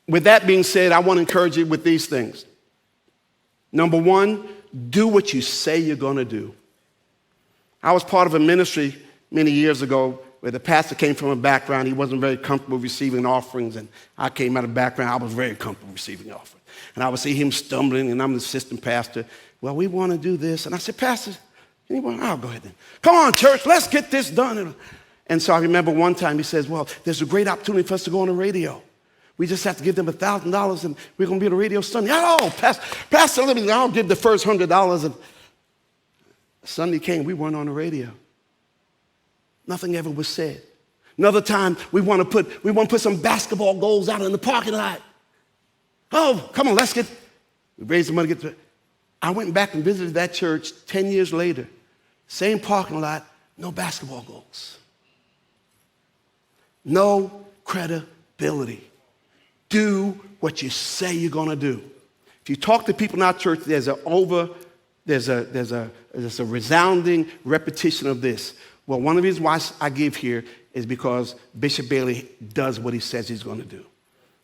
with that being said, I want to encourage you with these things. Number one, do what you say you're going to do. I was part of a ministry many years ago where the pastor came from a background, he wasn't very comfortable receiving offerings, and I came out of a background, I was very comfortable receiving offerings. And I would see him stumbling, and I'm the assistant pastor. Well, we want to do this. And I said, Pastor, anyone? I'll go ahead then. Come on, church, let's get this done. And so I remember one time he says, well, there's a great opportunity for us to go on the radio. We just have to give them $1,000, and we're going to be on the radio Sunday. Oh, Pastor, I'll give the first $100. And Sunday came, we weren't on the radio. Nothing ever was said. Another time, we want to put some basketball goals out in the parking lot. Oh, come on, we raised the money to get to it. I went back and visited that church 10 years later. Same parking lot, no basketball goals. No credibility. Do what you say you're going to do. If you talk to people in our church, there's a resounding repetition of this. Well, one of the reasons why I give here is because Bishop Bailey does what he says he's going to do.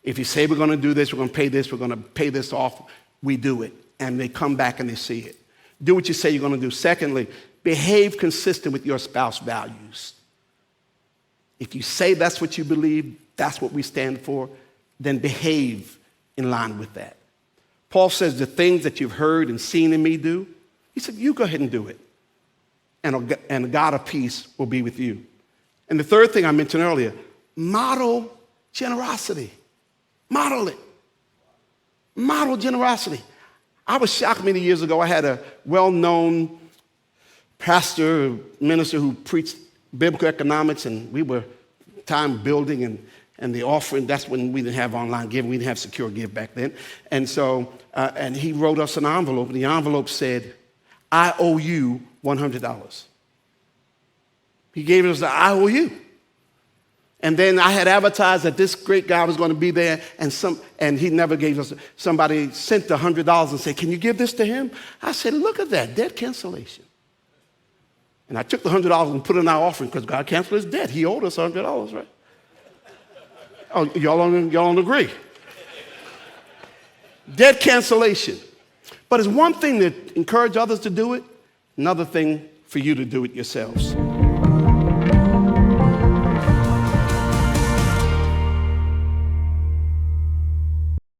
If you say we're going to do this, we're going to pay this, we're going to pay this off, we do it. And they come back and they see it. Do what you say you're going to do. Secondly, behave consistent with your spouse's values. If you say that's what you believe, that's what we stand for, then behave in line with that. Paul says the things that you've heard and seen in me do, he said, you go ahead and do it. And the God of peace will be with you. And the third thing I mentioned earlier, model generosity. Model it. Model generosity. I was shocked many years ago. I had a well-known pastor, minister who preached biblical economics, and we were time building and the offering. That's when we didn't have online giving. We didn't have SecureGive back then. And so, and he wrote us an envelope, and the envelope said, I owe you $100. He gave us the I owe you. And then I had advertised that this great guy was going to be there, and he never gave us. Somebody sent the $100 and said, can you give this to him? I said, look at that, debt cancellation. And I took the $100 and put it in our offering because God canceled his debt. He owed us $100, right? Oh, y'all don't agree. Debt cancellation. But it's one thing to encourage others to do it, another thing for you to do it yourselves.